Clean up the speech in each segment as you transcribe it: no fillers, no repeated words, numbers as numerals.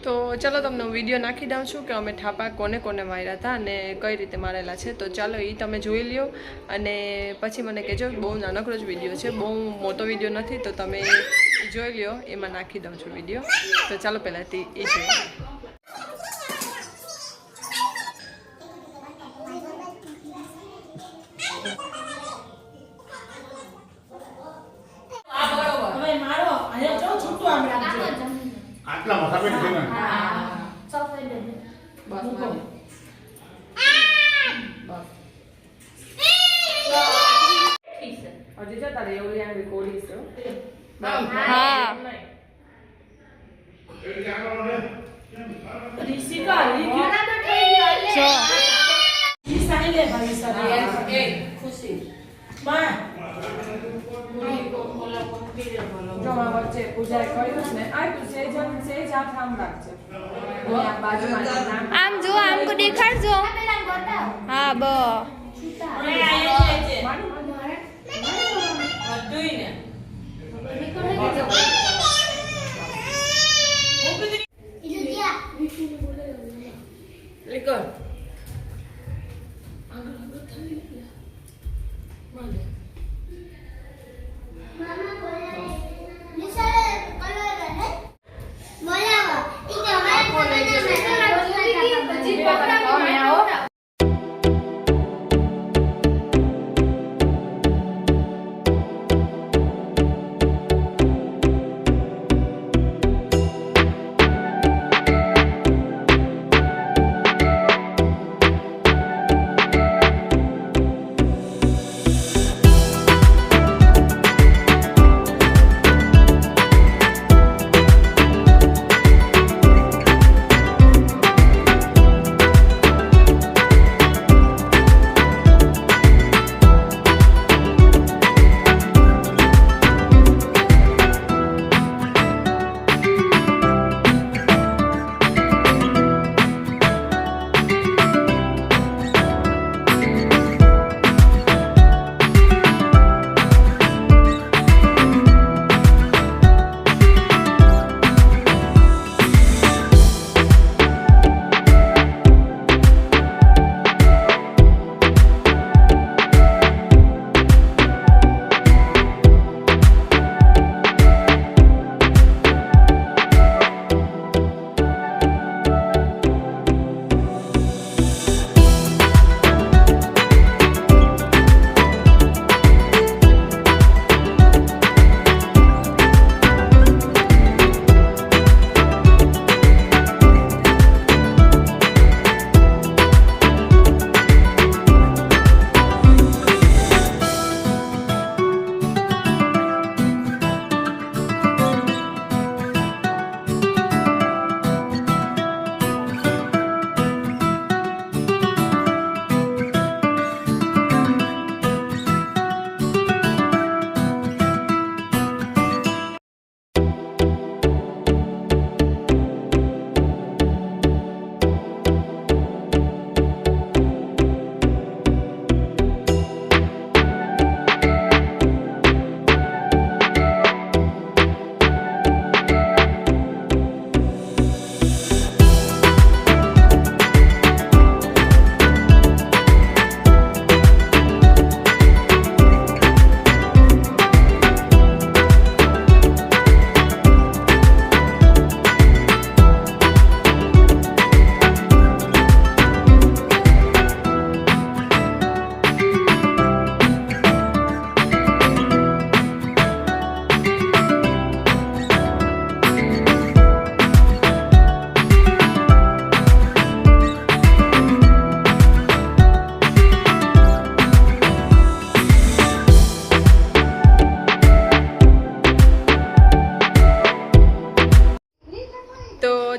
તો ચાલો તમને હું વિડીયો નાખી દઉં છું કે અમે ઠાપા કોને કોને માર્યા હતા અને કઈ રીતે મારેલા છે. તો ચાલો એ તમે જોઈ લ્યો અને પછી મને કહેજો. બહુ નાનકડો જ વિડીયો છે, બહુ મોટો વિડીયો નથી, તો તમે જોઈ લ્યો. એમાં નાખી દઉં છું વિડીયો. તો ચાલો પહેલાંથી એ જોઈએ. આટલા મથા પેટ છે ને બસ હજી જતા રે એવું યાર કોડી છે. હા રિશિકા ખુશી જો વચ્ચે પૂજા કર્યું ને આ સેજ આ કામ રાખજે. આમ જો આમ કો દેખાડજો. હા બ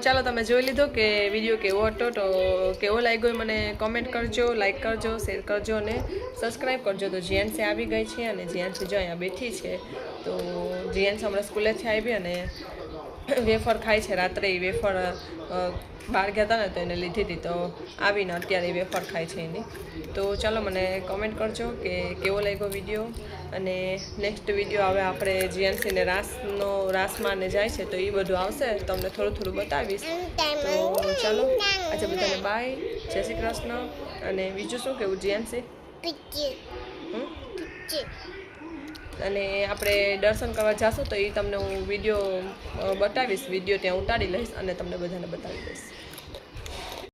ચાલો તમે જોઈ લીધો કે વિડીયો કેવો હતો. તો કેવો લાગ્યો મને કોમેન્ટ કરજો, લાઈક કરજો, શેર કરજો અને સબસ્ક્રાઈબ કરજો. તો જીએનસી આવી ગઈ છે અને જીએનસી જો અહીંયા બેઠી છે. તો જીએનસી હમણાં સ્કૂલેથી આવી અને વેફર ખાય છે. રાત્રે એ વેફર બહાર ગયા હતા ને તો એને લીધી હતી, તો આવીને અત્યારે વેફર ખાય છે એની. તો ચાલો મને કોમેન્ટ કરજો કે કેવો લાગ્યો વિડીયો. અને નેક્સ્ટ વિડીયો હવે આપણે જીએનસીને રાસમાં ને જાય છે તો એ બધું આવશે તમને થોડું થોડું બતાવીશ. તો ચાલો આજે બધાને બાય, જય શ્રી કૃષ્ણ. અને બીજું શું કેવું જીએનસી? અને આપણે દર્શન કરવા જશું તો એ તમને હું વિડીયો બતાવીશ, વિડીયો ત્યાં ઉતારી લઈશ અને તમને બધાને બતાવી દઈશ.